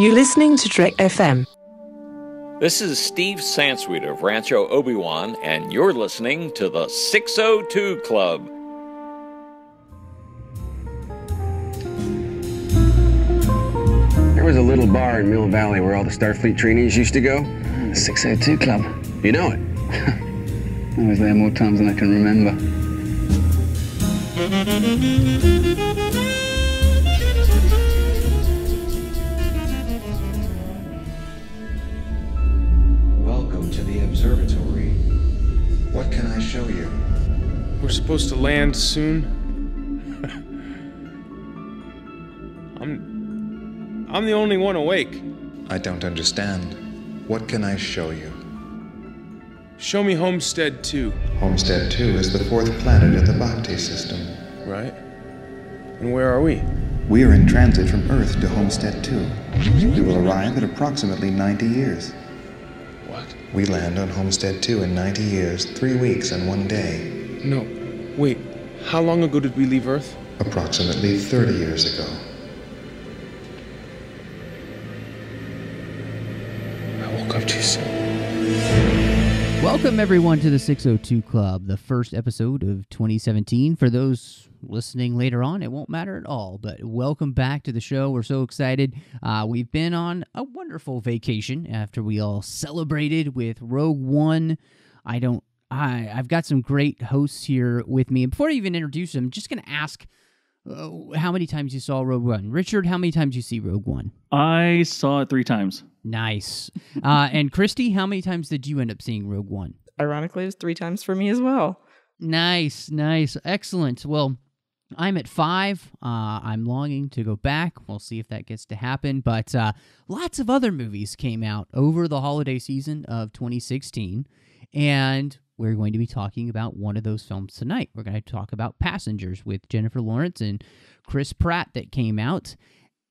You're listening to Trek.fm. This is Steve Sansweet of Rancho Obi-Wan, and you're listening to the 602 Club. There was a little bar in Mill Valley where all the Starfleet trainees used to go. The 602 Club. You know it. I was there more times than I can remember. Welcome to the observatory. What can I show you? We're supposed to land soon. I'm the only one awake. I don't understand. What can I show you? Show me Homestead 2. Homestead 2 is the fourth planet in the Bhakti system. Right. And where are we? We are in transit from Earth to Homestead 2. We will arrive in approximately 90 years. What? We land on Homestead 2 in 90 years, 3 weeks and 1 day. No. Wait. How long ago did we leave Earth? Approximately 30 years ago. I woke up too soon. Welcome, everyone, to the 602 Club, the first episode of 2017. For those listening later on, it won't matter at all, but welcome back to the show. We're so excited. We've been on a wonderful vacation after we all celebrated with Rogue One. I've got some great hosts here with me. And before I even introduce them, I'm just going to ask how many times you saw Rogue One. Richard, how many times you see Rogue One? I saw it 3 times. Nice. And Christy, how many times did you end up seeing Rogue One? Ironically, it was 3 times for me as well. Nice. Excellent. Well, I'm at 5. I'm longing to go back. We'll see if that gets to happen. But lots of other movies came out over the holiday season of 2016. And we're going to be talking about one of those films tonight. We're going to talk about Passengers with Jennifer Lawrence and Chris Pratt that came out,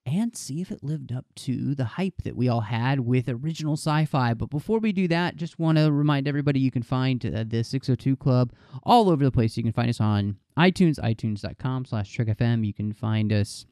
and see if it lived up to the hype that we all had with original sci-fi. But before we do that, just want to remind everybody you can find the 602 Club all over the place. You can find us on iTunes, itunes.com/TrekFM. You can find us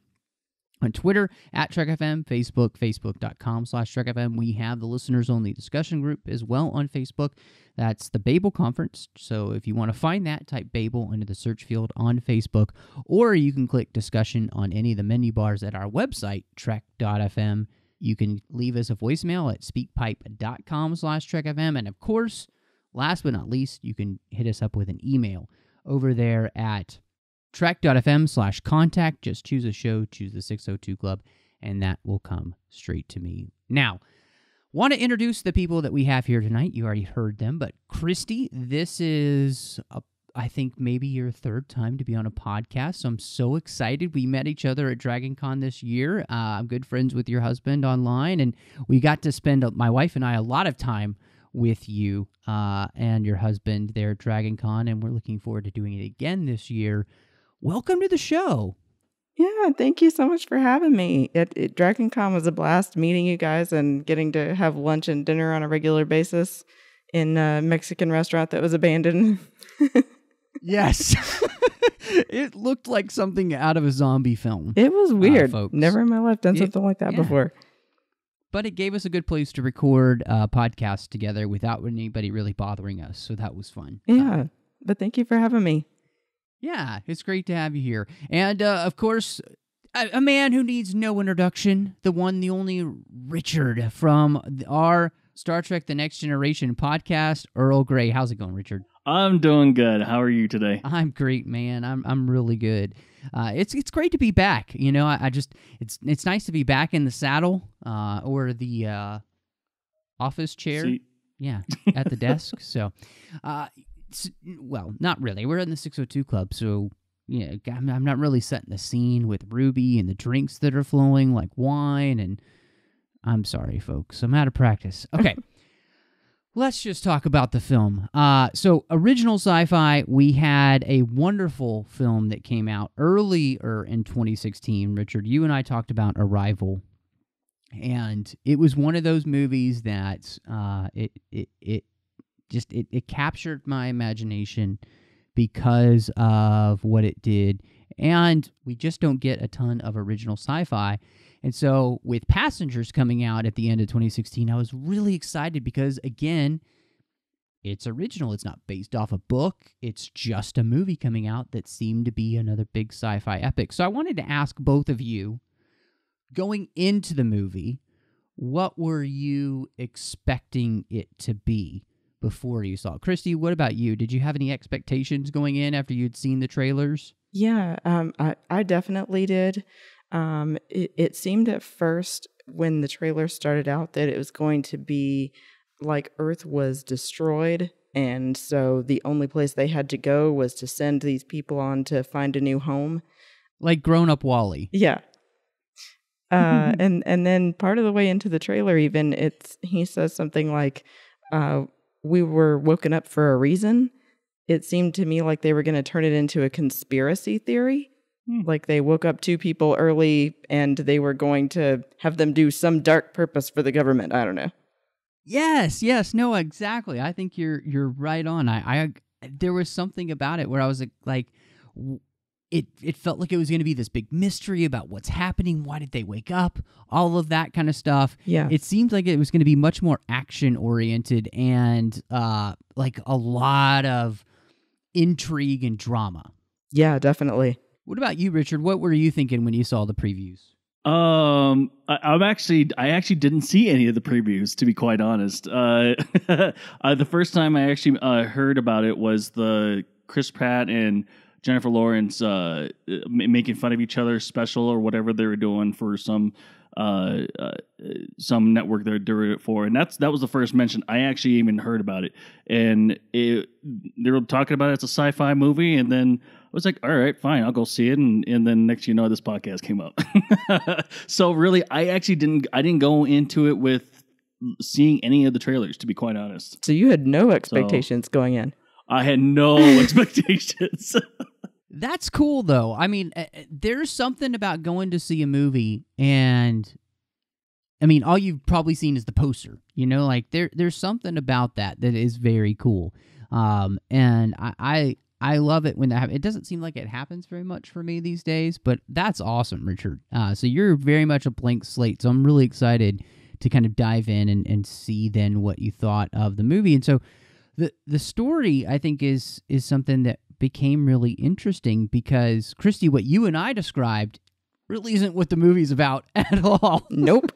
on Twitter at TrekFM, Facebook, facebook.com/TrekFM. We have the listeners-only discussion group as well on Facebook. That's the Babel Conference. So if you want to find that, type Babel into the search field on Facebook, or you can click discussion on any of the menu bars at our website, Trek.fm. You can leave us a voicemail at speakpipe.com/TrekFM. And of course, last but not least, you can hit us up with an email over there at Trek.fm/contact. Just choose a show, choose the 602 Club, and that will come straight to me. Now, want to introduce the people that we have here tonight. You already heard them, but Christy, this is, I think, maybe your 3rd time to be on a podcast, so I'm so excited. We met each other at Dragon Con this year. I'm good friends with your husband online, and we got to spend, my wife and I, a lot of time with you and your husband there at Dragon Con, and we're looking forward to doing it again this year. Welcome to the show. Yeah, thank you so much for having me. Dragon Con was a blast meeting you guys and getting to have lunch and dinner on a regular basis in a Mexican restaurant that was abandoned. Yes. It looked like something out of a zombie film. It was weird. Folks. Never in my life done something like that before. But it gave us a good place to record a podcast together without anybody really bothering us, so that was fun. Yeah, but thank you for having me. Yeah, it's great to have you here. And, of course, a man who needs no introduction, the one, the only Richard from our Star Trek The Next Generation podcast, Earl Grey. How's it going, Richard? I'm doing good. How are you today? I'm great, man. I'm really good. It's great to be back. You know, it's nice to be back in the saddle or the office chair. See? Yeah, at the desk. So, well, not really. We're in the 602 Club, so yeah, I'm not really setting the scene with Ruby and the drinks that are flowing like wine. And I'm sorry, folks. I'm out of practice. Okay. Let's just talk about the film. So, original sci-fi, we had a wonderful film that came out earlier in 2016. Richard, you and I talked about Arrival, and it was one of those movies that it captured my imagination because of what it did And we just don't get a ton of original sci-fi. And so with Passengers coming out at the end of 2016, I was really excited because, again, it's original. It's not based off a book. It's just a movie coming out that seemed to be another big sci-fi epic. So I wanted to ask both of you, going into the movie, what were you expecting it to be before you saw it? Christy, what about you? Did you have any expectations going in after you'd seen the trailers? Yeah, I definitely did. It seemed at first when the trailer started out that it was going to be like Earth was destroyed, and so the only place they had to go was to send these people on to find a new home. Like grown-up Wall-E. Yeah. And then part of the way into the trailer, even he says something like, "We were woken up for a reason." It seemed to me like they were going to turn it into a conspiracy theory. Like they woke up 2 people early and they were going to have them do some dark purpose for the government. I don't know. Yes, no, exactly. I think you're right on. I there was something about it where I was like, it felt like it was going to be this big mystery about what's happening. Why did they wake up? All of that kind of stuff. Yeah. It seemed like it was going to be much more action oriented and like a lot of intrigue and drama. Yeah, definitely. What about you, Richard? What were you thinking when you saw the previews? I actually didn't see any of the previews, to be quite honest. The first time I actually heard about it was the Chris Pratt and Jennifer Lawrence making fun of each other special or whatever they were doing for some network they're doing it for, and that was the first mention I actually even heard about it. And they were talking about it as a sci-fi movie, and then I was like, all right, fine, I'll go see it. And then next you know, this podcast came up. So really, I didn't go into it with seeing any of the trailers, to be quite honest. So you had no expectations going in. I had no expectations. That's cool, though. I mean, there's something about going to see a movie, and I mean, all you've probably seen is the poster. You know, like there's something about that is very cool. And I love it when that happens. It doesn't seem like it happens very much for me these days, but that's awesome, Richard. So you're very much a blank slate. So I'm really excited to kind of dive in and see then what you thought of the movie. And so the story, I think, is something that became really interesting because, Christy, what you and I described really isn't what the movie's about at all. Nope.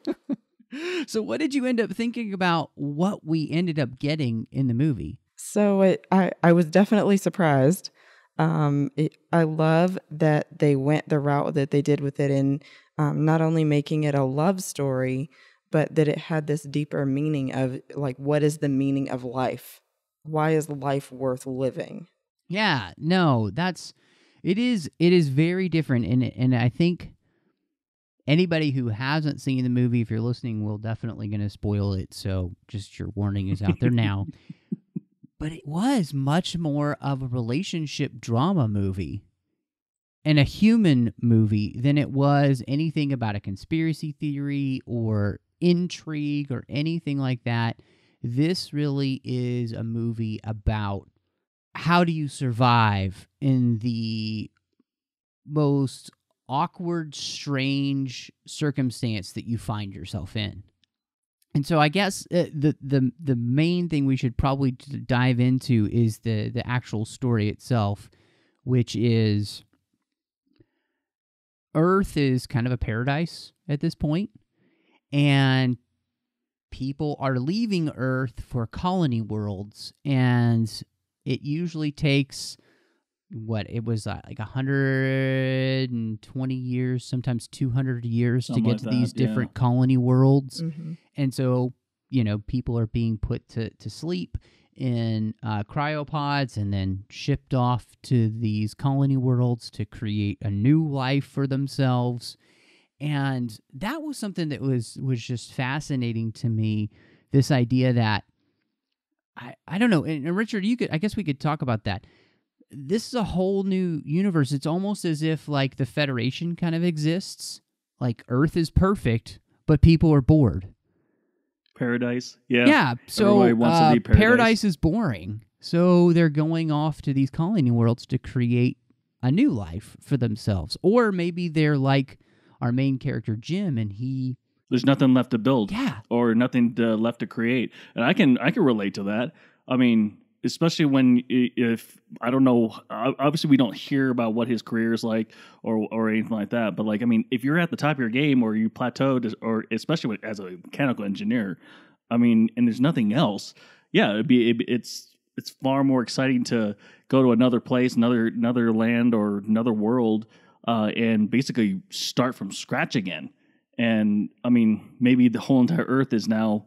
So what did you end up thinking about what we ended up getting in the movie? So I was definitely surprised. I love that they went the route that they did with it in not only making it a love story, but that it had this deeper meaning of, like, what is the meaning of life? Why is life worth living? Yeah, no, it is very different, and I think anybody who hasn't seen the movie, if you're listening, we're definitely going to spoil it, so just your warning is out there now. But it was much more of a relationship drama movie and a human movie than it was anything about a conspiracy theory or intrigue or anything like that. This really is a movie about how do you survive in the most awkward, strange circumstance that you find yourself in. And so I guess the main thing we should probably dive into is the actual story itself, which is Earth is kind of a paradise at this point, and people are leaving Earth for colony worlds, and it usually takes like 120 years, sometimes 200 years to get to these different colony worlds. Mm-hmm. And so, you know, people are being put to sleep in cryopods and then shipped off to these colony worlds to create a new life for themselves. And that was something that was just fascinating to me, this idea that, I don't know, and Richard, I guess we could talk about that. This is a whole new universe. It's almost as if, like, the Federation kind of exists. Like, Earth is perfect, but people are bored. Paradise, yeah. Yeah, so Everybody wants to leave paradise is boring. So they're going off to these colony worlds to create a new life for themselves. Or maybe they're like our main character, Jim, and there's nothing left to build, Yeah. or nothing left to create. And I can relate to that. I mean, especially when, if I don't know, obviously we don't hear about what his career is like or anything like that. But like, I mean, if you're at the top of your game or you plateaued, or especially as a mechanical engineer, I mean, and there's nothing else. Yeah, it's far more exciting to go to another place, another land or another world, and basically start from scratch again. And I mean, maybe the whole entire Earth is now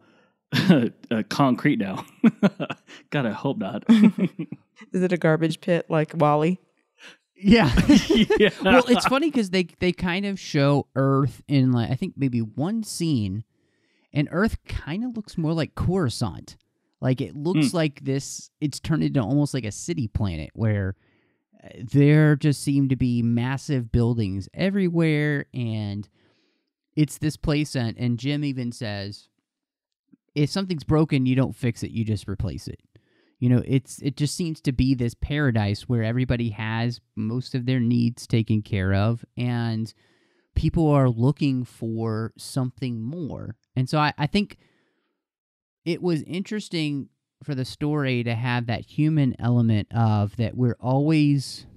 concrete now. God, I hope not. Is it a garbage pit like Wall-E? Yeah. Yeah. Well, it's funny because they kind of show Earth in, like, I think maybe one scene, and Earth kind of looks more like Coruscant. Like, it looks like this, it's turned into almost like a city planet where there just seem to be massive buildings everywhere, and it's this place, and Jim even says, if something's broken, you don't fix it, you just replace it. You know, it just seems to be this paradise where everybody has most of their needs taken care of, and people are looking for something more. And so I think it was interesting for the story to have that human element of that we're always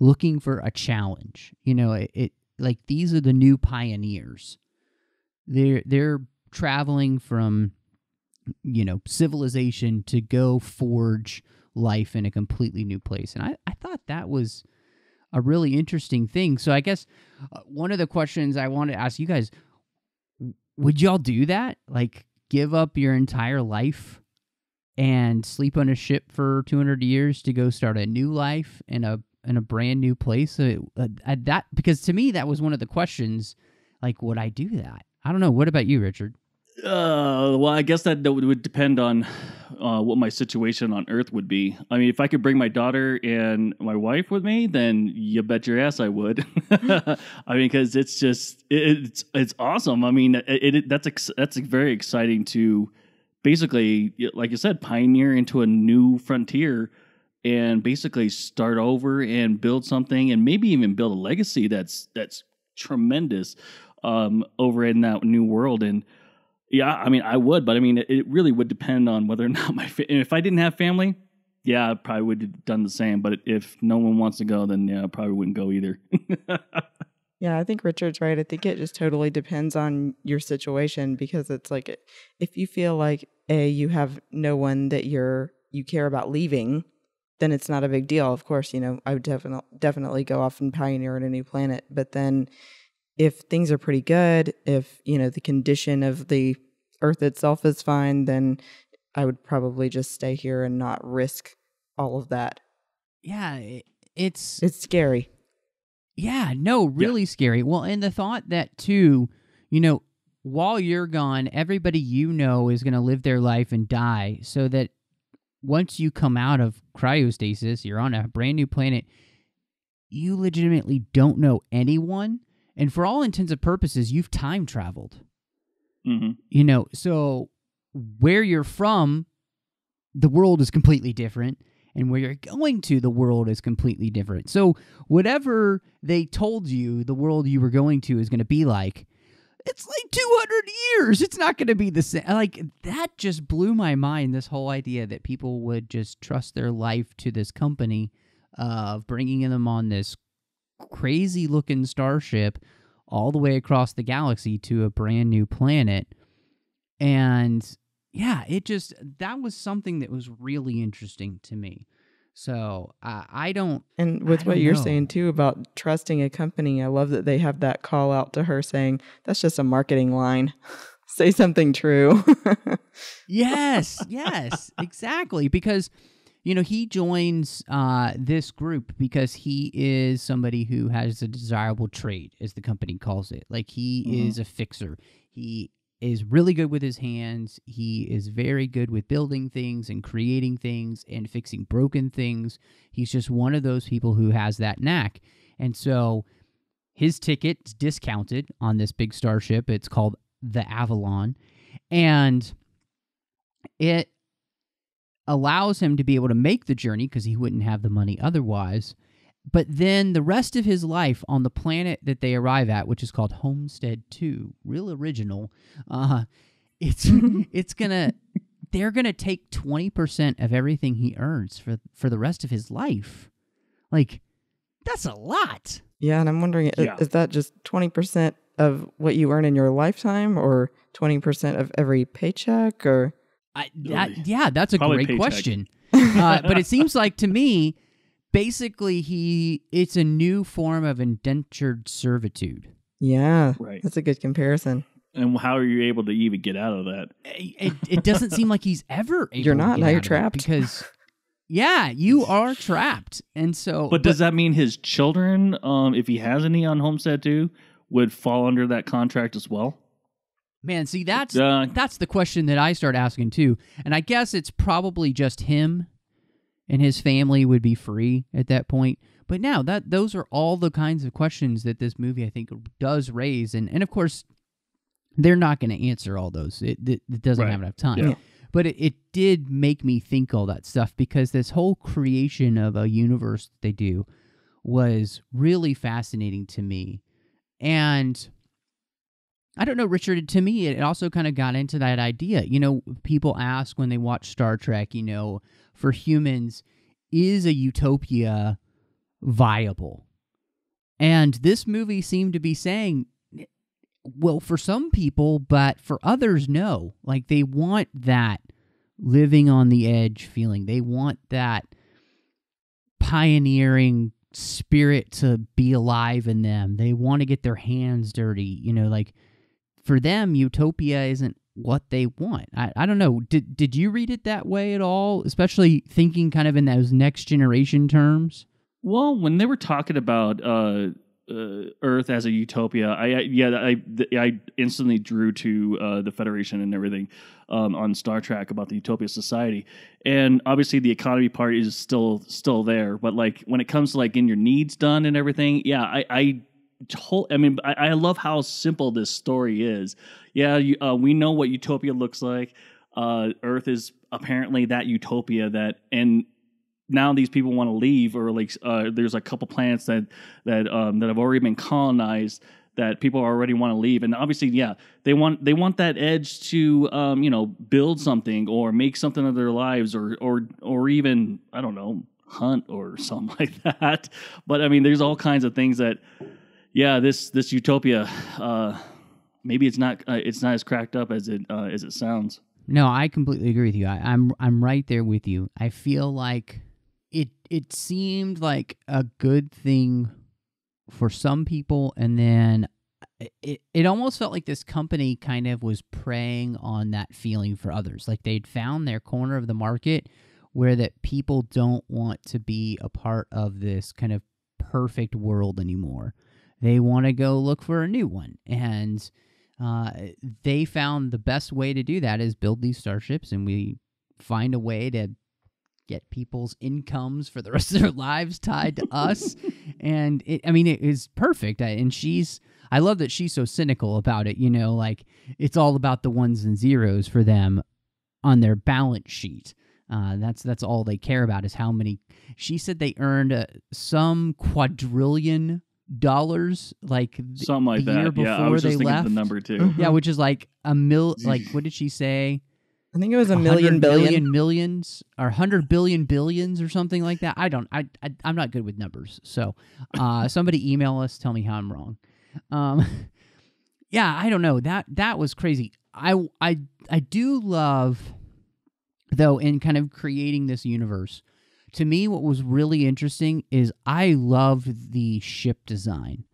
looking for a challenge. You know, it like these are the new pioneers. They're traveling from, you know, civilization to go forge life in a completely new place. And I thought that was a really interesting thing. So I guess one of the questions I want to ask you guys, would y'all do that? Like, give up your entire life and sleep on a ship for 200 years to go start a new life in a brand new place? That, because to me, that was one of the questions, like, would I do that? I don't know. What about you, Richard? Well, I guess that would depend on what my situation on Earth would be. I mean, if I could bring my daughter and my wife with me, then you bet your ass I would. I mean, because it's just it's awesome. I mean, that's very exciting to basically, like you said, pioneer into a new frontier and basically start over and build something, and maybe even build a legacy that's tremendous over in that new world. And yeah, I mean, I would, but I mean, it really would depend on whether or not if I didn't have family, yeah, I probably would have done the same. But if no one wants to go, then yeah, I probably wouldn't go either. Yeah, I think Richard's right. I think it just totally depends on your situation, because it's like, if you feel like you have no one that you care about leaving, then it's not a big deal. Of course, you know, I would definitely go off and pioneer on a new planet. But then if things are pretty good, if, you know, the condition of the Earth itself is fine, then I would probably just stay here and not risk all of that. Yeah, it's scary. Yeah, no, really scary. Well, and the thought that, too, you know, while you're gone, everybody you know is going to live their life and die, so that once you come out of cryostasis, you're on a brand new planet, you legitimately don't know anyone. And for all intents and purposes, you've time traveled. Mm-hmm. You know, so where you're from, the world is completely different. And where you're going to, the world is completely different. So whatever they told you the world you were going to is going to be like, it's like 200 years. It's not going to be the same. Like, that just blew my mind, this whole idea that people would just trust their life to this company of bringing them on this crazy-looking starship all the way across the galaxy to a brand new planet. And yeah, that was something that was really interesting to me. So I don't. And with what you're saying too about trusting a company, I love that they have that call out to her saying, that's just a marketing line. Say something true. Yes, exactly. Because, you know, he joins this group because he is somebody who has a desirable trade, as the company calls it. Like, he is a fixer. He is really good with his hands. He is very good with building things and creating things and fixing broken things. He's just one of those people who has that knack. And so his ticket's discounted on this big starship. It's called the Avalon. And it allows him to be able to make the journey because he wouldn't have the money otherwise. But then the rest of his life on the planet that they arrive at, which is called Homestead 2, real original, they're gonna take 20% of everything he earns for the rest of his life. Like, that's a lot. Yeah, and I'm wondering, is that just 20% of what you earn in your lifetime, or 20% of every paycheck, or? That's a Probably great paycheck. question. But it seems like to me, basically, it's a new form of indentured servitude. Yeah, Right. That's a good comparison. And how are you able to even get out of that? It doesn't seem like he's ever able You're not, to get now out you're of it trapped. because, yeah, you are trapped. And so... But does that mean his children, if he has any on Homestead 2, would fall under that contract as well? Man, see, that's the question that I start asking too. And I guess it's probably just him and his family would be free at that point. But now those are all the kinds of questions that this movie, I think, does raise. And of course, they're not going to answer all those. It doesn't have enough time. Yeah. But it did make me think all that stuff, because this whole creation of a universe that they do was really fascinating to me. And I don't know, Richard, to me, it also kind of got into that idea. You know, people ask when they watch Star Trek, you know, for humans, is a utopia viable? And this movie seemed to be saying, well, for some people, but for others, no. Like, they want that living on the edge feeling. They want that pioneering spirit to be alive in them. They want to get their hands dirty, you know, like, for them, utopia isn't what they want. I don't know. Did you read it that way at all? Especially thinking kind of in those next generation terms? Well, when they were talking about Earth as a utopia, I instantly drew to the Federation and everything on Star Trek about the Utopia Society, and obviously the economy part is still there. But like when it comes to like getting your needs done and everything, I love how simple this story is. Yeah, we know what utopia looks like. Earth is apparently that utopia and now these people want to leave, or like there's a couple planets that have already been colonized that people already want to leave, and obviously, they want that edge to build something or make something of their lives, or even, I don't know, hunt or something like that. But I mean, there's all kinds of things that. Yeah, this utopia, maybe it's not as cracked up as it sounds. No, I completely agree with you. I'm right there with you. I feel like it seemed like a good thing for some people, and then it almost felt like this company kind of was preying on that feeling for others. Like they'd found their corner of the market where that people don't want to be a part of this kind of perfect world anymore. They want to go look for a new one. And they found the best way to do that is build these starships, and we find a way to get people's incomes for the rest of their lives tied to us. And it is perfect. I love that she's so cynical about it, you know, like it's all about the ones and zeros for them on their balance sheet. That's all they care about is how many. She said they earned some quadrillion dollars, like something like the year that. before Yeah, I was just they thinking left. the number too. Mm-hmm. Yeah, which is like like what did she say? I think it was a million billion. Millions or 100 billion billions or something like that. I'm not good with numbers. So somebody email us, tell me how I'm wrong. Yeah, I don't know. That was crazy. I do love, though, in kind of creating this universe. To me, what was really interesting is I loved the ship design.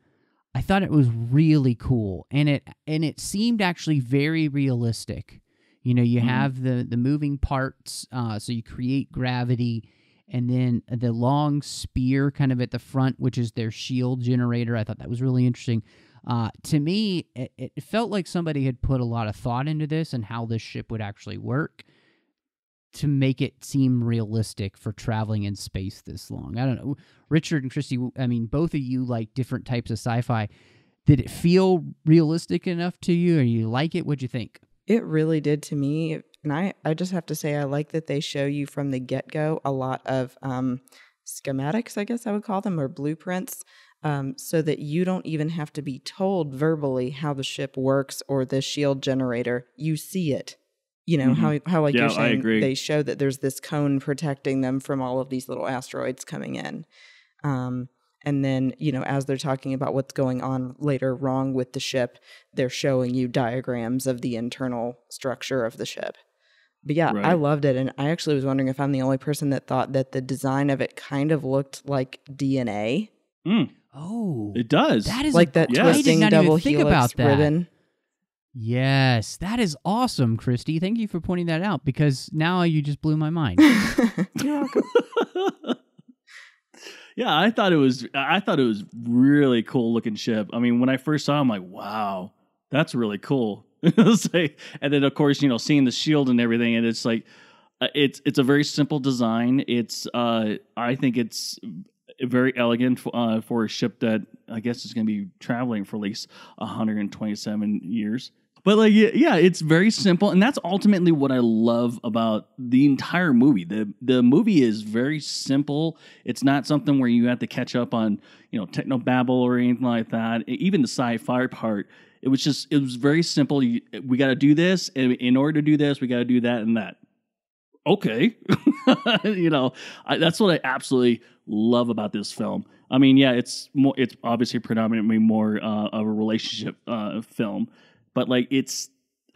I thought it was really cool, and it seemed actually very realistic. You know, you have the moving parts, so you create gravity, and then the long spear kind of at the front, which is their shield generator. I thought that was really interesting. To me, it felt like somebody had put a lot of thought into this and how this ship would actually work to make it seem realistic for traveling in space this long. I don't know. Richard and Christy, I mean, both of you like different types of sci-fi. Did it feel realistic enough to you, or you like it? What'd you think? It really did to me. And I just have to say, I like that they show you from the get-go a lot of schematics, I guess I would call them, or blueprints, so that you don't even have to be told verbally how the ship works or the shield generator. You see it. You know, how like you're saying, they show that there's this cone protecting them from all of these little asteroids coming in. And then, you know, as they're talking about what's going on later wrong with the ship, they're showing you diagrams of the internal structure of the ship. But yeah, I loved it. And I actually was wondering if I'm the only person that thought that the design of it kind of looked like DNA. Oh, it does. That is like that twisting double helix ribbon. Yes, that is awesome, Christy. Thank you for pointing that out, because now you just blew my mind. You're welcome. Yeah, I thought it was really cool looking ship. I mean, when I first saw it, I'm like, wow, that's really cool. And then of course, you know, seeing the shield and everything, and it's like it's a very simple design. It's I think it's very elegant for a ship that I guess is going to be traveling for at least 127 years. But like, yeah, it's very simple, and that's ultimately what I love about the entire movie. The movie is very simple. It's not something where you have to catch up on, you know, technobabble or anything like that. Even the sci-fi part, it was very simple. We got to do this, and in order to do this, we got to do that and that. Okay, you know, that's what I absolutely love about this film. I mean, yeah, it's obviously predominantly more of a relationship film. But like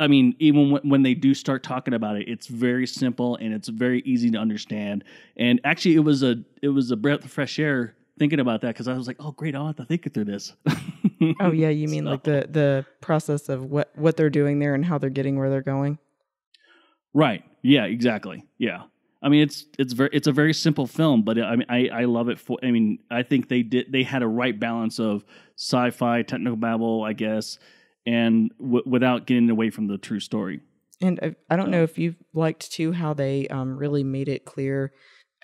I mean, even when they do start talking about it, it's very simple and it's very easy to understand. And actually, it was a breath of fresh air thinking about that, because I was like, oh, great, I don't have to think through this. Oh yeah, you mean like the process of what they're doing there and how they're getting where they're going? Right. Yeah. Exactly. Yeah. I mean, it's a very simple film, but I mean, I love it for. I mean, I think they had a right balance of sci-fi, technobabble, I guess, and without getting away from the true story. And I don't know if you liked too how they really made it clear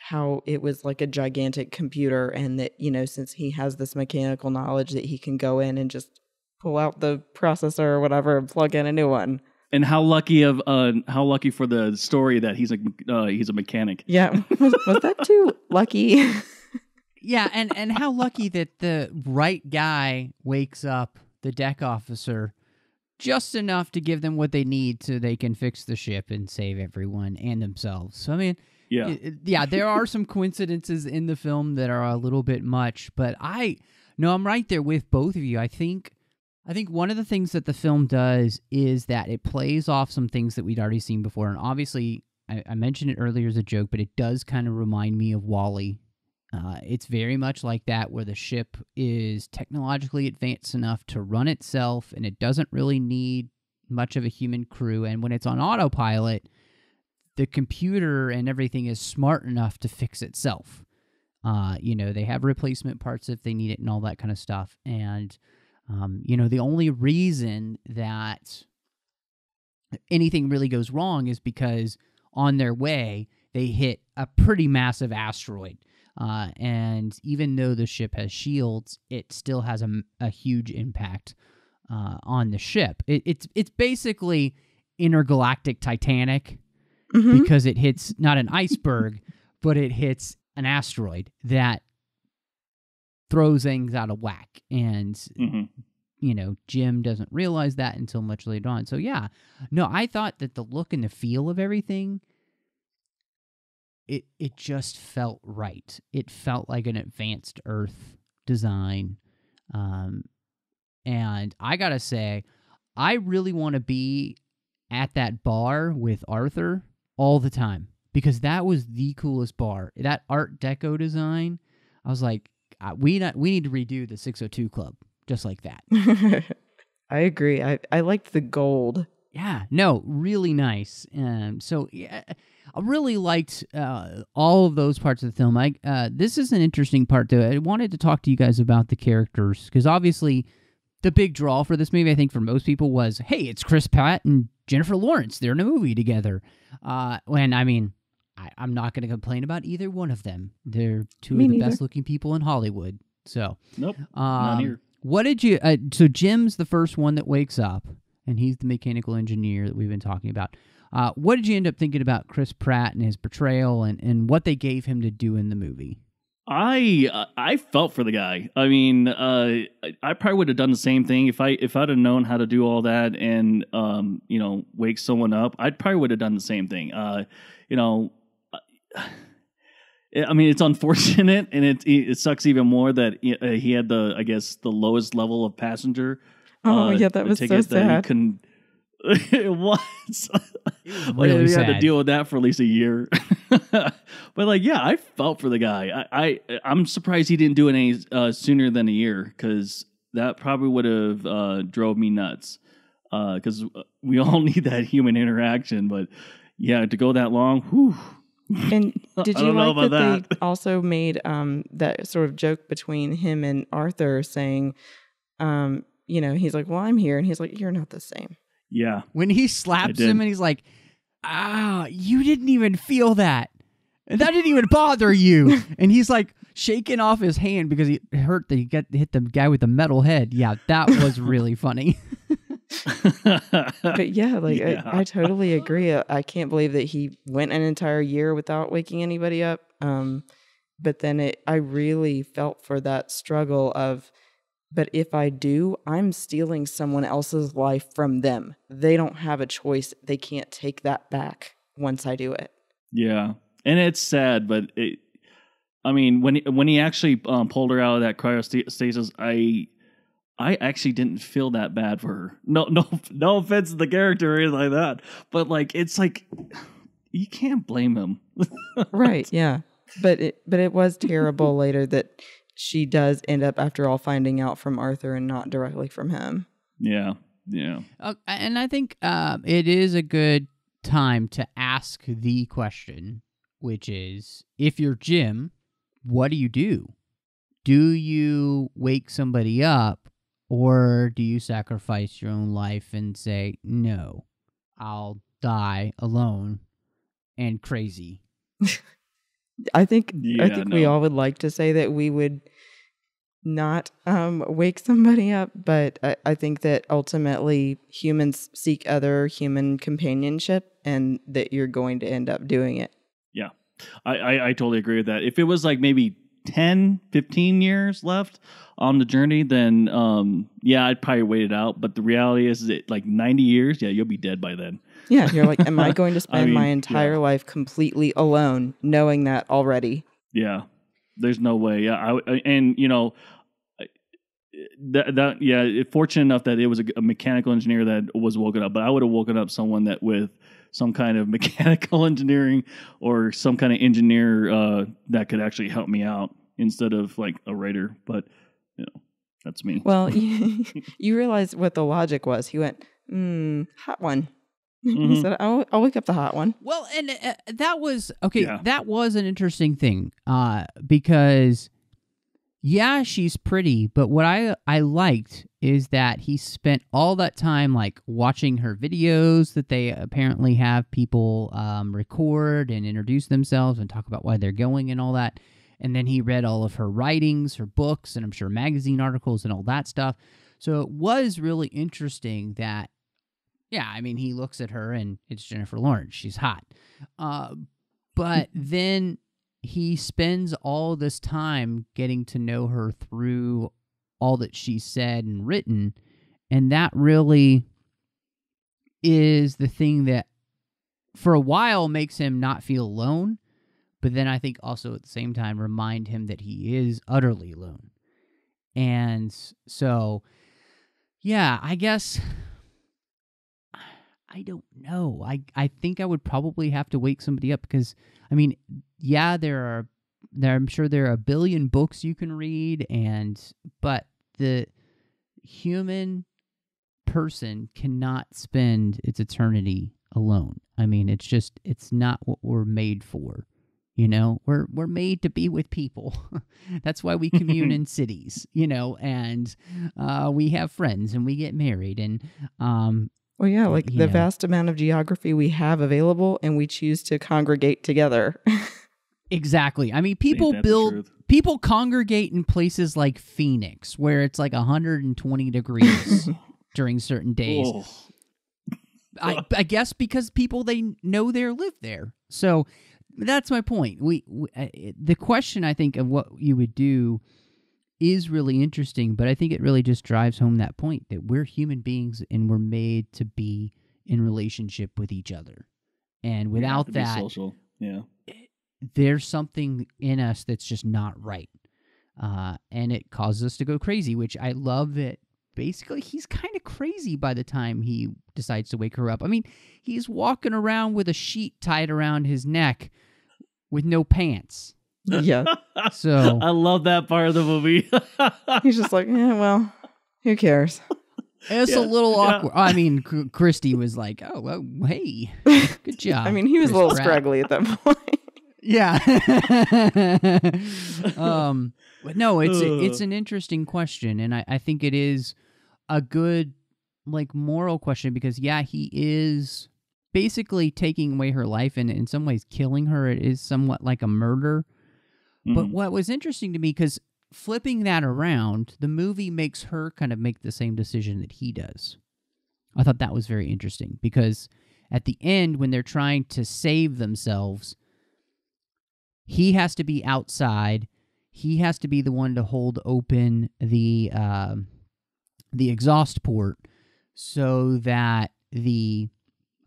how it was like a gigantic computer, and that, you know, since he has this mechanical knowledge, that he can go in and just pull out the processor or whatever and plug in a new one. And how lucky for the story that he's a mechanic. Yeah, was that too lucky? Yeah, and how lucky that the right guy wakes up the deck officer just enough to give them what they need so they can fix the ship and save everyone and themselves. So I mean, yeah, there are some coincidences in the film that are a little bit much, but I'm right there with both of you. I think one of the things that the film does is that it plays off some things that we'd already seen before. And obviously, I mentioned it earlier as a joke, but it does kind of remind me of WALL-E. It's very much like that, where the ship is technologically advanced enough to run itself, and it doesn't really need much of a human crew. And when it's on autopilot, the computer and everything is smart enough to fix itself. You know, they have replacement parts if they need it and all that kind of stuff. And you know, the only reason that anything really goes wrong is because on their way, they hit a pretty massive asteroid. And even though the ship has shields, it still has a huge impact on the ship. It's basically Intergalactic Titanic, because it hits not an iceberg, but it hits an asteroid that throws things out of whack. And, you know, Jim doesn't realize that until much later on. So, yeah. No, I thought that the look and the feel of everything, it just felt right. It felt like an advanced Earth design. And I gotta say, I really want to be at that bar with Arthur all the time, because that was the coolest bar. That Art Deco design, I was like, we need to redo the 602 Club just like that. I agree. I liked the gold. Yeah, no, really nice. So yeah, I really liked all of those parts of the film. This is an interesting part, though. I wanted to talk to you guys about the characters, because obviously the big draw for this movie, I think for most people, was, hey, it's Chris Pratt and Jennifer Lawrence. They're in a movie together. When, I mean, I'm not going to complain about either one of them. They're two of the best-looking people in Hollywood. So, nope, not here. What did you... so Jim's the first one that wakes up, and he's the mechanical engineer that we've been talking about. What did you end up thinking about Chris Pratt and his portrayal and what they gave him to do in the movie? I felt for the guy. I mean, I probably would have done the same thing if I'd have known how to do all that and wake someone up. I probably would have done the same thing. I mean, it's unfortunate, and it sucks even more that he had the lowest level of passenger. Oh yeah, that was so sad. He couldn't. It was. Really he sad. had to deal with that for at least a year. But I felt for the guy. I'm surprised he didn't do it any sooner than a year, because that probably would have drove me nuts. Because we all need that human interaction. But yeah, to go that long, whew. And did you like that they also made that sort of joke between him and Arthur, saying, he's like, well, I'm here, and he's like, you're not the same. Yeah. When he slaps him and he's like, you didn't even feel that. And that didn't even bother you. And he's like shaking off his hand because he hurt hit the guy with the metal head. Yeah, that was really funny. But yeah, I totally agree. I can't believe that he went an entire year without waking anybody up. But then I really felt for that struggle of, but if I do, I'm stealing someone else's life from them. They don't have a choice. They can't take that back once I do it. Yeah. And it's sad, but when he actually pulled her out of that cryostasis, I actually didn't feel that bad for her. No offense to the character or anything like that, but it's like you can't blame him. Right? Yeah, but it was terrible later that she does end up, after all, finding out from Arthur and not directly from him. Yeah. And I think it is a good time to ask the question, which is, if you're Jim, what do you do? Do you wake somebody up, or do you sacrifice your own life and say, no, I'll die alone and crazy? I think we all would like to say that we would not wake somebody up, but I think that ultimately humans seek other human companionship, and that you're going to end up doing it. Yeah, I totally agree with that. If it was maybe 10, 15 years left on the journey, then I'd probably wait it out. But the reality is that 90 years, you'll be dead by then. Yeah, you're like, am I going to spend my entire life completely alone, knowing that already? Yeah, there's no way. Yeah, fortunate enough that it was a mechanical engineer that was woken up, but I would have woken up someone that with some kind of mechanical engineering or some kind of engineer that could actually help me out instead of a writer. But that's me. Well, you realize what the logic was. He went, hot one. Mm-hmm. He said, I'll wake up the hot one. Well, and that was, okay, that was an interesting thing, because, yeah, she's pretty, but what I liked is that he spent all that time, watching her videos that they apparently have people record and introduce themselves and talk about why they're going and all that. And then he read all of her writings, her books, and I'm sure magazine articles and all that stuff. So it was really interesting that, he looks at her and it's Jennifer Lawrence. She's hot. But then he spends all this time getting to know her through all that she said and written. And that really is the thing that for a while makes him not feel alone. But then I think also at the same time remind him that he is utterly alone. And so, I guess, I don't know. I think I would probably have to wake somebody up because, I'm sure there are a billion books you can read, but the human person cannot spend its eternity alone. It's not what we're made for. We're made to be with people. That's why we commune in cities, and we have friends and we get married and the vast amount of geography we have available, and we choose to congregate together. Exactly. People congregate in places like Phoenix, where it's 120 degrees during certain days. I guess because people they know there live there. So That's my point. The question, I think, of what you would do is really interesting, but I think it really just drives home that point that we're human beings and we're made to be in relationship with each other. And without that, social. Yeah. There's something in us that's just not right. And it causes us to go crazy, which I love that basically he's kind of crazy by the time he decides to wake her up. I mean, he's walking around with a sheet tied around his neck with no pants. Yeah. So I love that part of the movie. He's just like, yeah, well, who cares? It's a little awkward. I mean, Christy was like, oh, well, hey, good job. I mean, he was Chris a little Pratt. scraggly at that point. Yeah. But no, it's an interesting question, and I think it is a good moral question because he is basically taking away her life and in some ways killing her. It is somewhat like a murder. Mm-hmm. But what was interesting to me, because flipping that around, the movie makes her kind of make the same decision that he does. I thought that was very interesting because at the end, when they're trying to save themselves, he has to be outside. He has to be the one to hold open the exhaust port so that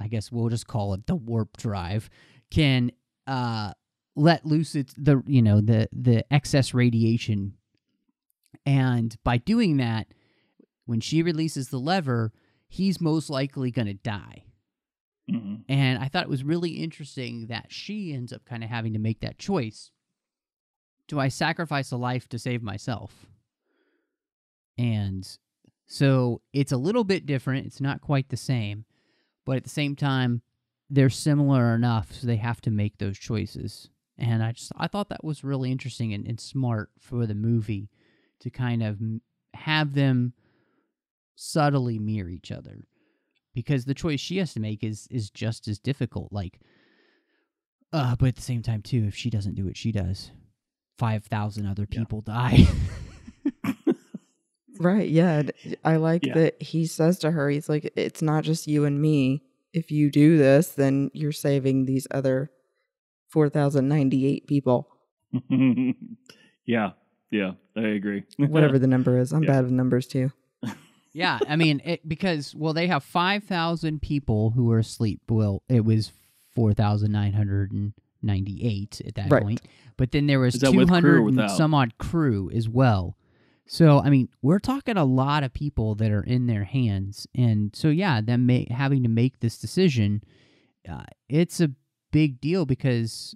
I guess we'll just call it the warp drive, can let loose the excess radiation. And by doing that, when she releases the lever, he's most likely going to die. Mm-hmm. And I thought it was really interesting that she ends up kind of having to make that choice. Do I sacrifice a life to save myself? And so it's a little bit different. It's not quite the same. But at the same time, they're similar enough, so they have to make those choices. And I thought that was really interesting and smart for the movie to kind of have them subtly mirror each other. Because the choice she has to make is just as difficult. But at the same time, too, if she doesn't do what she does, 5,000 other people die. Right, yeah. I like that he says to her, he's like, it's not just you and me. If you do this, then you're saving these other 4,098 people. Yeah, I agree. Whatever the number is. I'm bad with numbers, too. Yeah, I mean, because they have 5,000 people who are asleep. Well, it was 4,998 at that point. But then there was 200 and some odd crew as well. So, I mean, we're talking a lot of people that are in their hands. And so, them having to make this decision, it's a big deal because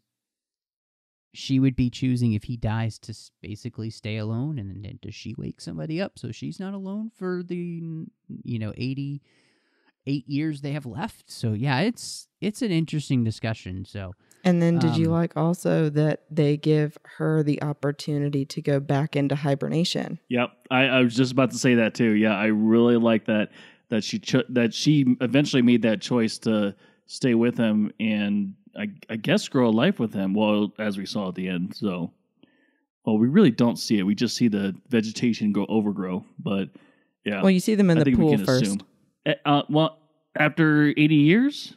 she would be choosing, if he dies, to basically stay alone. And then does she wake somebody up so she's not alone for the, 88 years they have left? So, it's an interesting discussion. So. And then did you like also that they give her the opportunity to go back into hibernation? Yep. I was just about to say that too. Yeah, I really like that she eventually made that choice to stay with him and I guess grow a life with him. Well, as we saw at the end. So, we really don't see it. We just see the vegetation overgrow. But yeah. Well, you see them in the pool first. After 80 years?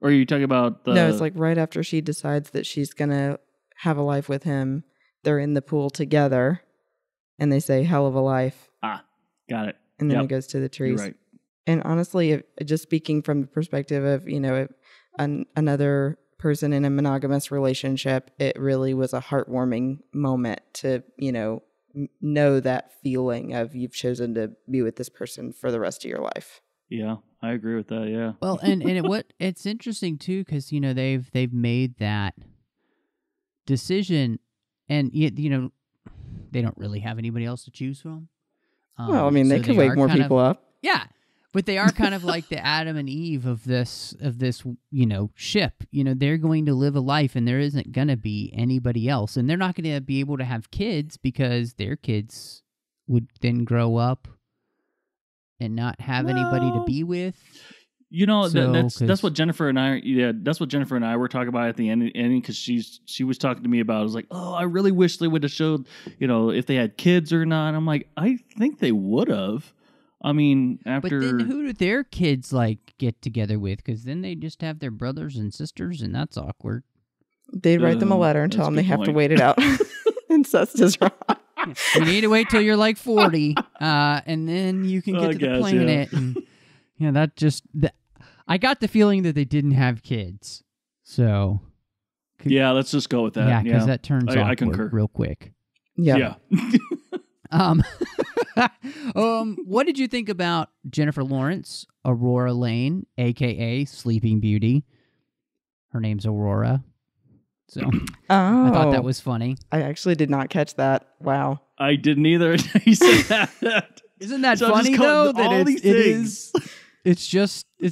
Or are you talking about No, it's like right after she decides that she's going to have a life with him, they're in the pool together, and they say, hell of a life. Ah, got it. And then it goes to the trees. You're right. And honestly, just speaking from the perspective of, another person in a monogamous relationship, it really was a heartwarming moment to, know that feeling of you've chosen to be with this person for the rest of your life. Yeah, I agree with that. Yeah. Well, it's interesting too because they've made that decision, and they don't really have anybody else to choose from. Well, I mean, they could wake more people up. Yeah, but they are kind of like the Adam and Eve of this ship. They're going to live a life, and there isn't going to be anybody else, and they're not going to be able to have kids because their kids would then grow up and not have anybody to be with. That's what Jennifer and I. Yeah, that's what Jennifer and I were talking about at the end because she was talking to me about. I was like, I really wish they would have showed, if they had kids or not. I'm like, I think they would have. I mean, after. But then who do their kids get together with? Because then they just have their brothers and sisters, and that's awkward. They'd write them a letter and tell them they have to wait it out. Incest is wrong. You need to wait till you're like 40, and then you can get to the planet. Yeah. And that just... I got the feeling that they didn't have kids. So... Yeah, let's just go with that. Yeah, because that turns awkward I concur. real quick. Yeah. What did you think about Jennifer Lawrence, Aurora Lane, a.k.a. Sleeping Beauty? Her name's Aurora. So I thought that was funny. I actually did not catch that. Wow. I didn't either. He said that. Isn't that funny, though? That it's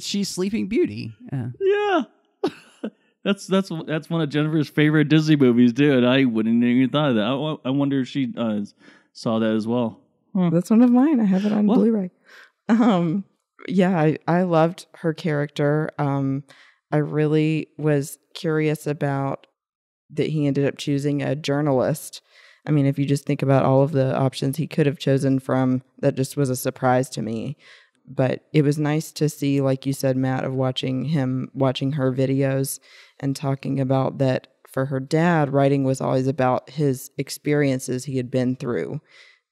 she's Sleeping Beauty. Yeah. That's one of Jennifer's favorite Disney movies, too, and I wouldn't even thought of that. I wonder if she saw that as well. That's one of mine. I have it on Blu-ray. Yeah, I loved her character. I really was curious about that he ended up choosing a journalist. I mean, if you just think about all of the options he could have chosen from, that just was a surprise to me. But it was nice to see, like you said, Matt, of watching her videos and talking about that for her dad, writing was always about his experiences he had been through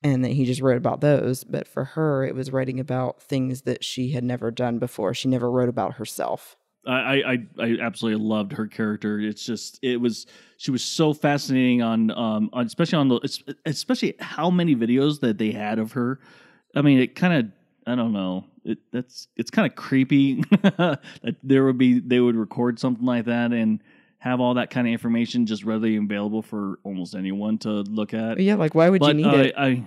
and that he just wrote about those. But for her, it was writing about things that she had never done before. She never wrote about herself. I absolutely loved her character. She was so fascinating on especially how many videos that they had of her. I mean, it kind of, I don't know. It's kind of creepy that they would record something like that and have all that kind of information just readily available for almost anyone to look at. Yeah, like why would you need it?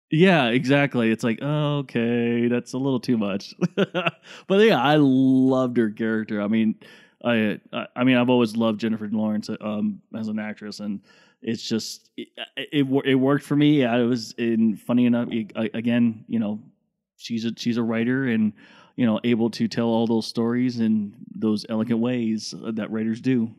Yeah, exactly. It's like, oh, okay, that's a little too much. But yeah, I loved her character. I mean, I've always loved Jennifer Lawrence as an actress, and it's just it worked for me. Yeah, it was funny enough. Again, she's a writer and able to tell all those stories in those elegant ways that writers do.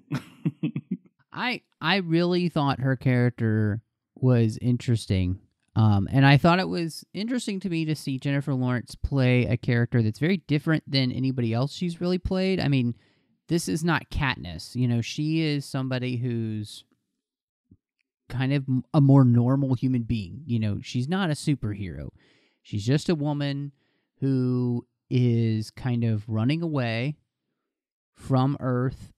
I really thought her character was interesting. And I thought it was interesting to me to see Jennifer Lawrence play a character that's very different than anybody else she's really played. I mean, this is not Katniss. She is somebody who's kind of a more normal human being. She's not a superhero. She's just a woman who is kind of running away from Earth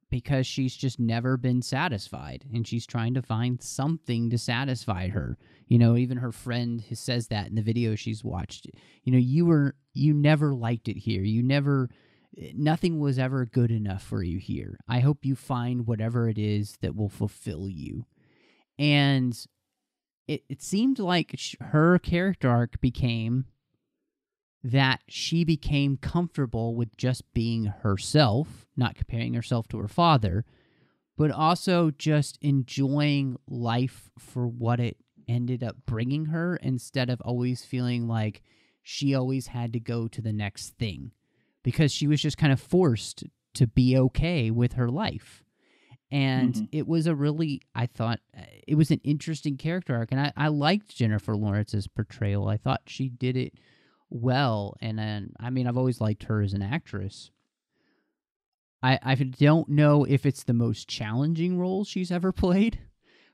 because she's just never been satisfied, and she's trying to find something to satisfy her. Even her friend says that in the video she's watched. You never liked it here. Nothing was ever good enough for you here. I hope you find whatever it is that will fulfill you. And it seemed like her character arc became that she became comfortable with just being herself, not comparing herself to her father, but also just enjoying life for what it ended up bringing her instead of always feeling like she always had to go to the next thing, because she was just kind of forced to be okay with her life. And it was I thought it was an interesting character arc, and I liked Jennifer Lawrence's portrayal. I thought she did it well, and I've always liked her as an actress. I don't know if it's the most challenging role she's ever played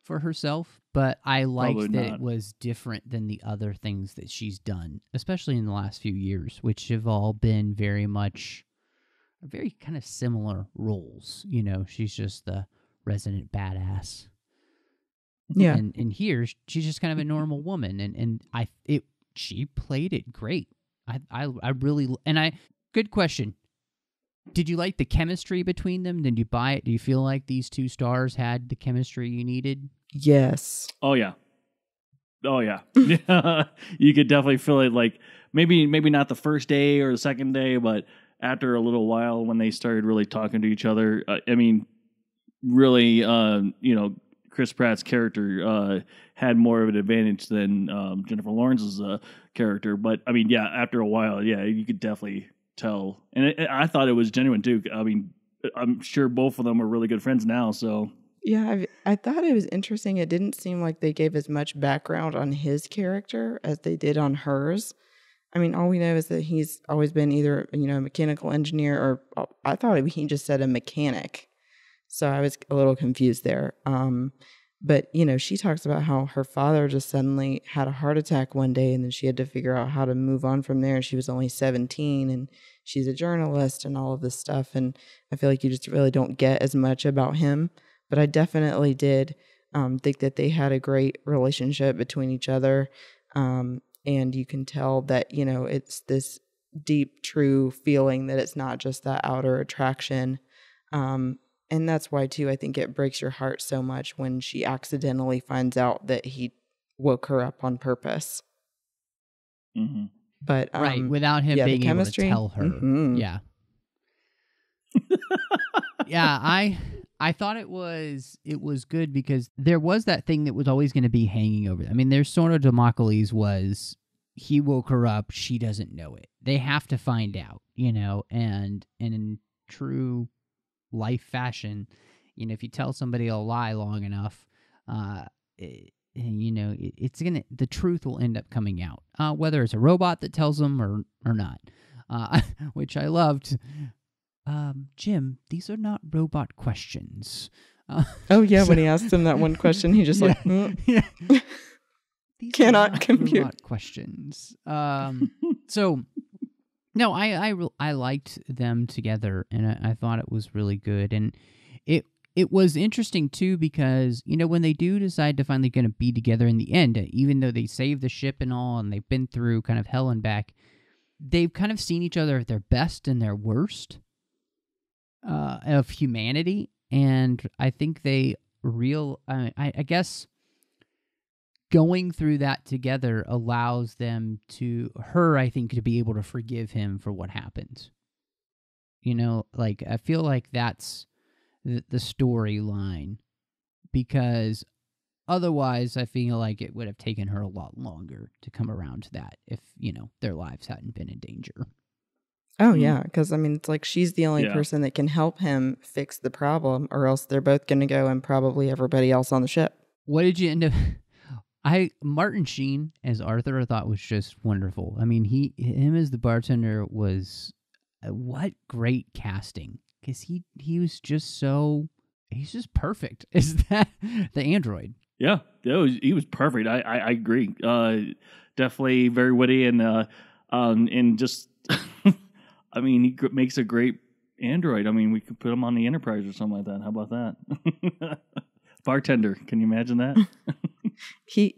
for herself, but I liked that it was different than the other things that she's done, especially in the last few years, which have all been very kind of similar roles. She's just the resident badass. Yeah. And here, she's just kind of a normal woman, and she played it great. I really, good question. Did you like the chemistry between them? Did you buy it? Do you feel like these two stars had the chemistry you needed? Yes. Oh yeah. You could definitely feel it. Like maybe not the first day or the second day, but after a little while when they started really talking to each other. Chris Pratt's character had more of an advantage than Jennifer Lawrence's character. But after a while, you could definitely tell. And I thought it was genuine too. I'm sure both of them are really good friends now. So yeah, I thought it was interesting. It didn't seem like they gave as much background on his character as they did on hers. All we know is that he's always been either a mechanical engineer, or I thought he just said a mechanic. So I was a little confused there. But, she talks about how her father just suddenly had a heart attack one day, and then she had to figure out how to move on from there. She was only 17, and she's a journalist and all of this stuff. And I feel like you just really don't get as much about him. But I definitely did think that they had a great relationship between each other. And you can tell that, it's this deep, true feeling that it's not just that outer attraction. And that's why, too, I think it breaks your heart so much when she accidentally finds out that he woke her up on purpose. Mm-hmm. But right, without him being able to tell her. Mm-hmm. Yeah. Yeah, I thought it was good because there was that thing that was always going to be hanging over them. I mean, there's sort of Democles was he woke her up, she doesn't know it. They have to find out, and in true life fashion, if you tell somebody a lie long enough, it's gonna, the truth will end up coming out, whether it's a robot that tells them or not, which I loved. Jim, these are not robot questions. Oh yeah, when he asked him that one question, he just yeah. These cannot compute robot questions. So. No, I liked them together, and I thought it was really good. And it was interesting, too, because, when they do decide to finally going to be together in the end, even though they saved the ship and all, and they've been through kind of hell and back, they've kind of seen each other at their best and their worst of humanity. And I think I guess going through that together allows her, I think, to be able to forgive him for what happened. I feel like that's the storyline, because otherwise I feel like it would have taken her a lot longer to come around to that if, their lives hadn't been in danger. Oh, yeah, because, it's like she's the only person that can help him fix the problem, or else they're both going to go and probably everybody else on the ship. What did you end up... Martin Sheen as Arthur I thought was just wonderful. I mean, him as the bartender was what great casting, because he was just he's just perfect. Is that the android? Yeah, he was perfect. I agree. Definitely very witty and just I mean, he makes a great android. I mean, we could put him on the Enterprise or something like that. How about that? Bartender, can you imagine that? He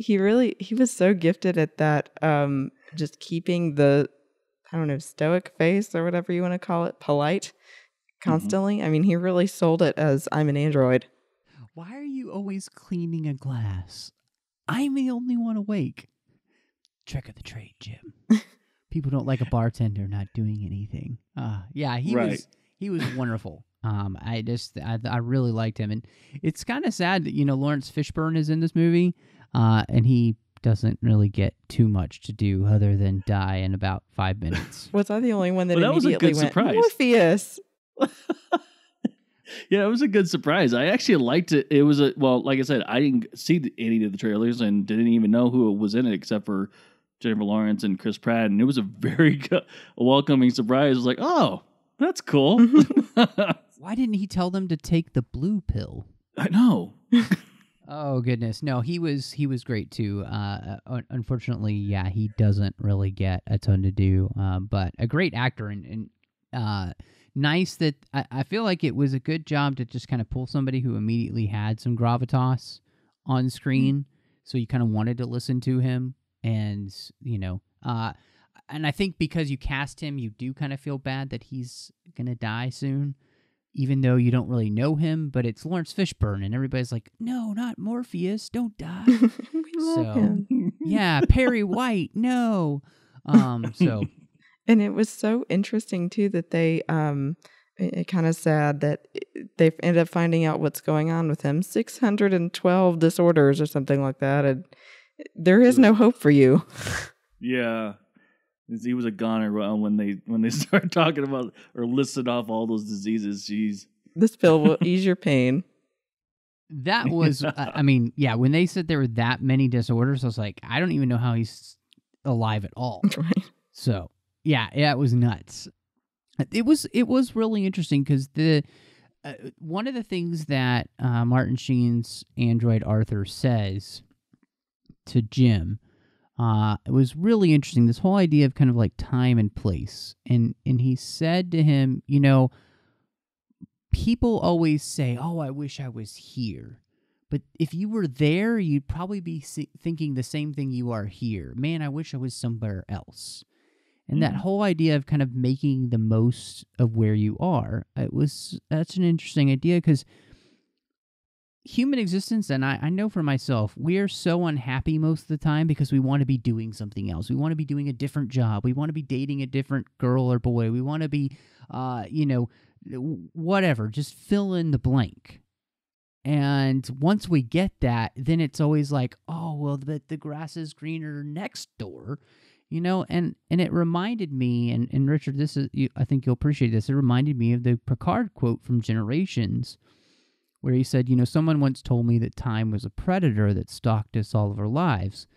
was so gifted at that, just keeping the, I don't know, stoic face or whatever you want to call it, polite constantly. Mm-hmm. I mean, he really sold it as I'm an android. Why are you always cleaning a glass? I'm the only one awake. Trick of the trade, Jim. People don't like a bartender not doing anything. Yeah, he was wonderful. I really liked him, and it's kind of sad that Lawrence Fishburne is in this movie, and he doesn't really get too much to do other than die in about 5 minutes. Was I the only one that that was a good went, surprise. Morpheus? Yeah, it was a good surprise. I actually liked it. It was like I said, I didn't see any of the trailers and didn't even know who was in it except for Jennifer Lawrence and Chris Pratt, and it was a very welcoming surprise. I was like, oh, that's cool. Why didn't he tell them to take the blue pill? I know. Oh goodness, no, he was great too. Unfortunately, yeah, he doesn't really get a ton to do, but a great actor and nice that I feel like it was a good job to just kind of pull somebody who immediately had some gravitas on screen, so you kind of wanted to listen to him, and and I think because you cast him, you do kind of feel bad that he's gonna die soon. Even though you don't really know him, but it's Lawrence Fishburne, and everybody's like, no, not Morpheus, don't die. We love him. Yeah, Perry White, no. And it was so interesting, too, that they, it kind of sad that they ended up finding out what's going on with him. 612 disorders or something like that, and there is no hope for you. Yeah. He was a goner when they started talking about or listed off all those diseases. Jeez, this pill will ease your pain. That was, I mean, yeah. When they said there were that many disorders, I was like, I don't even know how he's alive at all. Right. So yeah, it was nuts. It was really interesting because one of the things that Martin Sheen's android Arthur says to Jim, it was really interesting. This whole idea of kind of like time and place, and he said to him, you know, people always say, "Oh, I wish I was here," but if you were there, you'd probably be thinking the same thing you are here. Man, I wish I was somewhere else. And that whole idea of kind of making the most of where you are, that's an interesting idea, because human existence, and I know for myself, we are so unhappy most of the time because we want to be doing something else. We want to be doing a different job. We want to be dating a different girl or boy. We want to be, whatever, just fill in the blank. And once we get that, then it's always like, oh, well, but the grass is greener next door. You know, and it reminded me, and Richard, I think you'll appreciate this. It reminded me of the Picard quote from Generations, where he said, you know, someone once told me that time was a predator that stalked us all of our lives,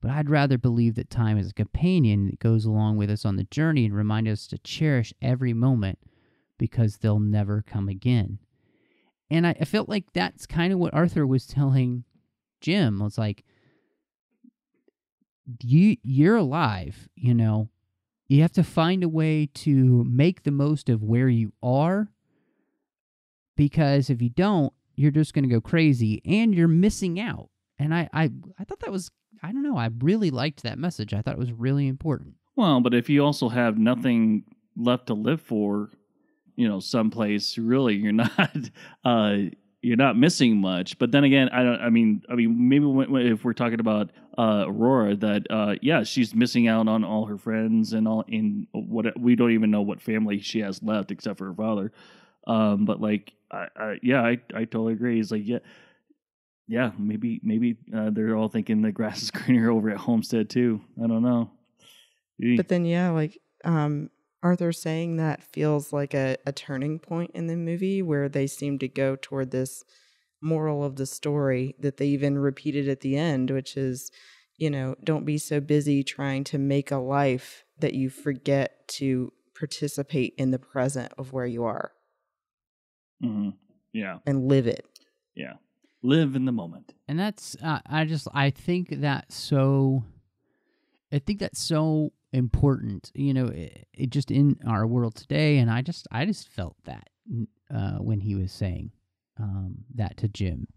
but I'd rather believe that time is a companion that goes along with us on the journey and remind us to cherish every moment because they'll never come again. And I felt like that's kind of what Arthur was telling Jim. It's like, you're alive, you know. You have to find a way to make the most of where you are, because if you don't, you're just going to go crazy and you're missing out. And I thought that was, I don't know, I really liked that message. I thought it was really important. Well, but if you also have nothing left to live for, you know, someplace, really, you're not missing much. But then again, I mean, maybe if we're talking about Aurora, that she's missing out on all her friends and all in what we don't even know what family she has left except for her father. But like, I totally agree. It's like, yeah, maybe they're all thinking the grass is greener over at Homestead too. I don't know. But then, Arthur saying that feels like a turning point in the movie where they seem to go toward this moral of the story that they even repeated at the end, which is, you know, don't be so busy trying to make a life that you forget to participate in the present of where you are. Mm-hmm. Yeah. And live it. Yeah. Live in the moment. And that's, I think that's so important, you know, it just in our world today. And I just felt that when he was saying that to Jim,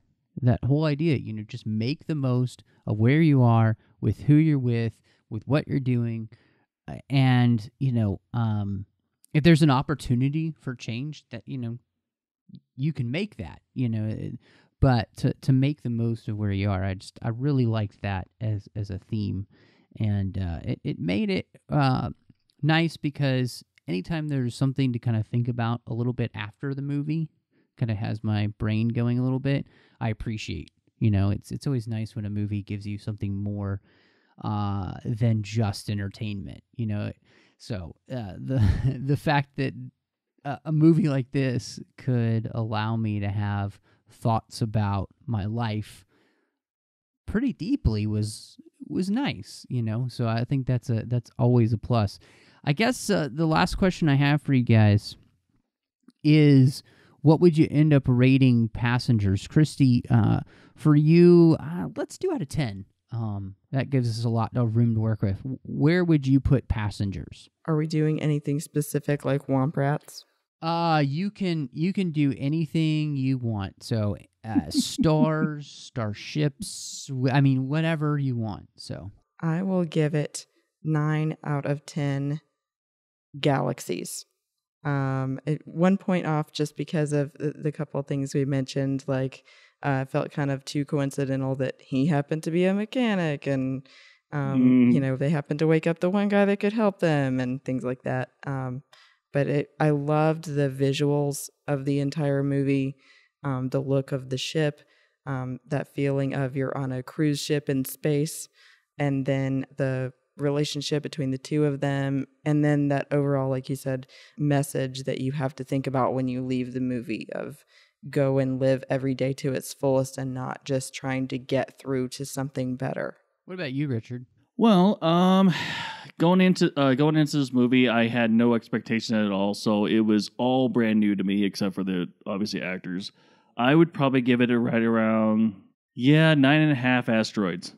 that whole idea, you know, just make the most of where you are, with who you're with what you're doing. And, you know, if there's an opportunity for change, that, you know, you can make that, you know, but to make the most of where you are, I really liked that as a theme. And it made it nice, because anytime there's something to kind of think about a little bit after the movie, kind of has my brain going a little bit, I appreciate. You know, it's always nice when a movie gives you something more than just entertainment, you know. So the fact that a movie like this could allow me to have thoughts about my life pretty deeply was nice, you know. So I think that's always a plus. I guess the last question I have for you guys is, what would you end up rating Passengers? Christy, for you, let's do out of 10. That gives us a lot of room to work with. Where would you put Passengers? Are we doing anything specific like Womp Rats? You can do anything you want. So stars, starships, I mean, whatever you want. So I will give it 9 out of 10 galaxies. At one point off just because of the couple of things we mentioned, like felt kind of too coincidental that he happened to be a mechanic, and you know, they happened to wake up the one guy that could help them and things like that. But I loved the visuals of the entire movie, the look of the ship, that feeling of you're on a cruise ship in space, and then the relationship between the two of them, and then that overall, like you said, message that you have to think about when you leave the movie of go and live every day to its fullest and not just trying to get through to something better. What about you, Richard? Well, going into this movie, I had no expectation at all, so it was all brand new to me, except for the obviously actors. I would probably give it a right around 9.5 asteroids.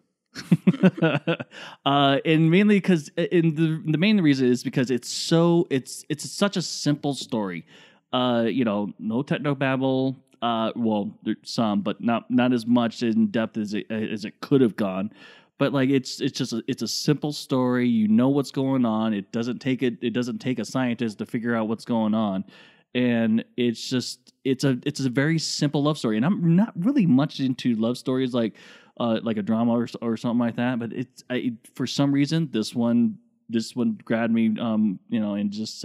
And mainly because the main reason is because it's such a simple story. No technobabble. Well, there's some, but not as much in depth as it could have gone. But like it's a simple story. You know what's going on. It doesn't take a scientist to figure out what's going on, and it's a very simple love story. And I'm not really much into love stories like a drama or something like that. But for some reason this one grabbed me, and just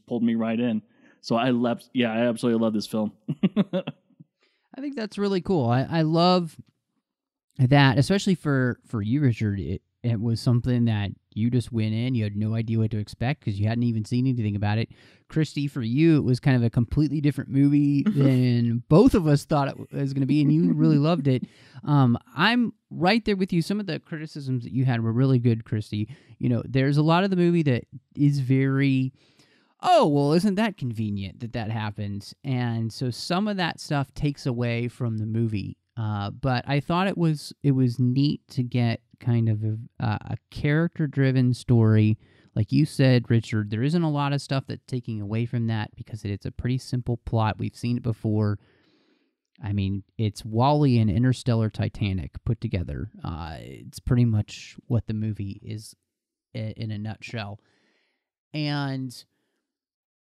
pulled me right in. So I absolutely love this film. I think that's really cool. I love that, especially for you, Richard. It was something that you just went in. You had no idea what to expect because you hadn't even seen anything about it. Christy, for you, it was kind of a completely different movie than both of us thought it was going to be, and you really loved it. I'm right there with you. Some of the criticisms that you had were really good, Christy. There's a lot of the movie that is very... oh, well, isn't that convenient that happens? And so some of that stuff takes away from the movie. But I thought it was neat to get kind of a character-driven story. Like you said, Richard, there isn't a lot of stuff that's taking away from that because it's a pretty simple plot. We've seen it before. I mean, it's WALL-E and Interstellar Titanic put together. It's pretty much what the movie is in a nutshell. And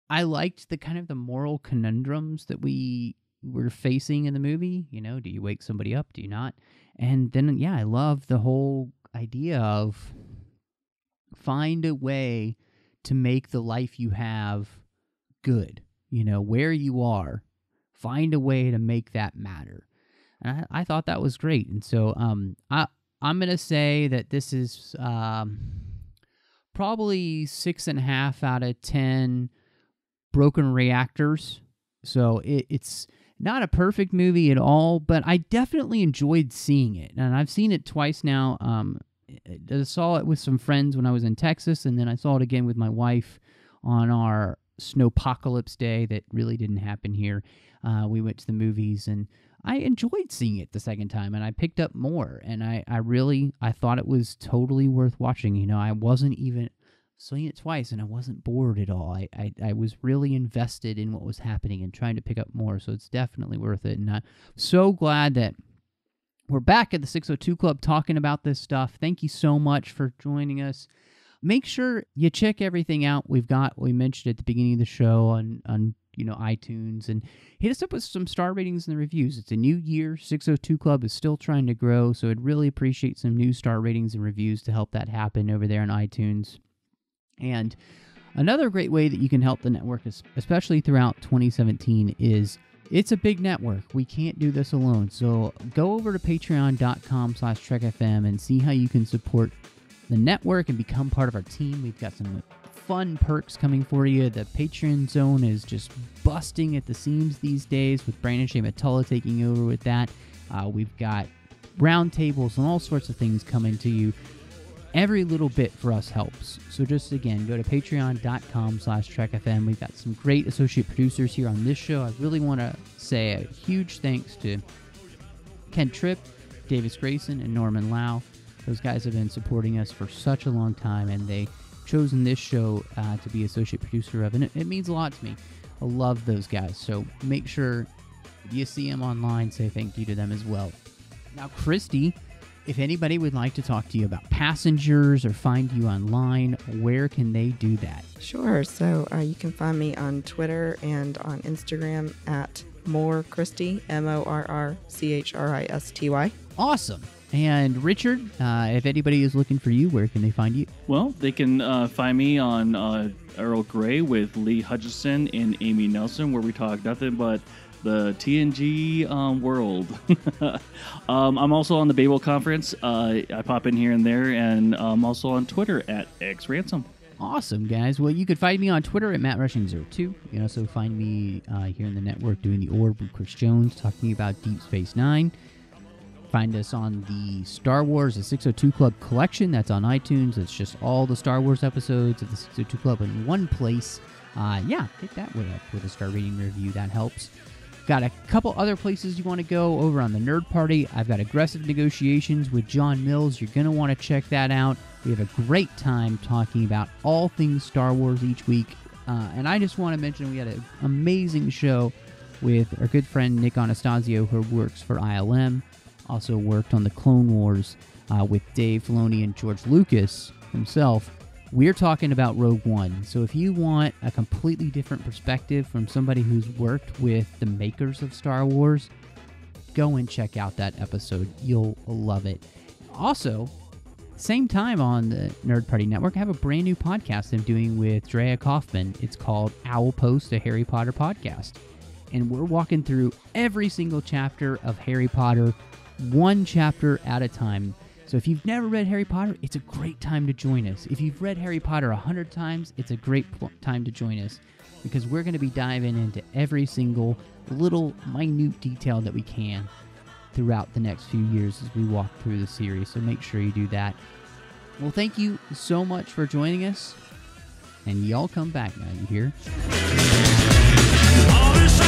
I liked the kind of the moral conundrums that we were facing in the movie. Do you wake somebody up? Do you not? And then, I love the whole idea of find a way to make the life you have good. Where you are, find a way to make that matter. And I thought that was great. And so I'm going to say that this is probably 6.5 out of 10 broken reactors. So it's not a perfect movie at all, but I definitely enjoyed seeing it. And I've seen it twice now. I saw it with some friends when I was in Texas, and then I saw it again with my wife on our snowpocalypse day that really didn't happen here. We went to the movies, and I enjoyed seeing it the second time, and I picked up more. And I thought it was totally worth watching. I wasn't even... seeing it twice, and I wasn't bored at all. I was really invested in what was happening and trying to pick up more, so it's definitely worth it. And I'm so glad that we're back at the 602 Club talking about this stuff. Thank you so much for joining us. Make sure you check everything out we mentioned at the beginning of the show on iTunes, and hit us up with some star ratings and the reviews. It's a new year. 602 Club is still trying to grow, so I'd really appreciate some new star ratings and reviews to help that happen over there on iTunes. And another great way that you can help the network, especially throughout 2017, is it's a big network. We can't do this alone. So go over to patreon.com/TrekFM and see how you can support the network and become part of our team. We've got some fun perks coming for you. The Patreon zone is just busting at the seams these days with Brandon Shea Matullo taking over with that. We've got roundtables and all sorts of things coming to you. Every little bit for us helps. So just, again, go to patreon.com/TrekFM. We've got some great associate producers here on this show. I really want to say a huge thanks to Ken Tripp, Davis Grayson, and Norman Lau. Those guys have been supporting us for such a long time, and they've chosen this show to be associate producer of, and it means a lot to me. I love those guys. So make sure if you see them online, say thank you to them as well. Now, Christy, if anybody would like to talk to you about Passengers or find you online, where can they do that? Sure. So you can find me on Twitter and on Instagram at MoreChristy, MorrChristy. Awesome. And Richard, if anybody is looking for you, where can they find you? Well, they can find me on Earl Grey with Lee Hutchison and Amy Nelson, where we talk nothing but the TNG world. I'm also on the Babel Conference. I pop in here and there, and I'm also on Twitter at XRansom. Awesome, guys. Well, you could find me on Twitter at MattRushing02. You can also find me here in the network doing the Orb with Chris Jones, talking about Deep Space Nine. Find us on the Star Wars, the 602 Club collection. That's on iTunes. It's just all the Star Wars episodes of the 602 Club in one place. Get that with a star rating review. That helps. Got a couple other places you want to go over on the Nerd Party. I've got Aggressive Negotiations with John Mills. You're going to want to check that out. We have a great time talking about all things Star Wars each week. And I just want to mention we had an amazing show with our good friend Nick Anastasio, who works for ILM. Also worked on the Clone Wars with Dave Filoni and George Lucas himself. We're talking about Rogue One. So if you want a completely different perspective from somebody who's worked with the makers of Star Wars, go and check out that episode. You'll love it. Also, same time on the Nerd Party Network, I have a brand new podcast I'm doing with Drea Kaufman. It's called Owl Post, a Harry Potter podcast. And we're walking through every single chapter of Harry Potter, one chapter at a time. So if you've never read Harry Potter, it's a great time to join us. If you've read Harry Potter 100 times, it's a great time to join us, because we're going to be diving into every single little minute detail that we can throughout the next few years as we walk through the series. So make sure you do that. Well, thank you so much for joining us. And y'all come back now, you hear? All this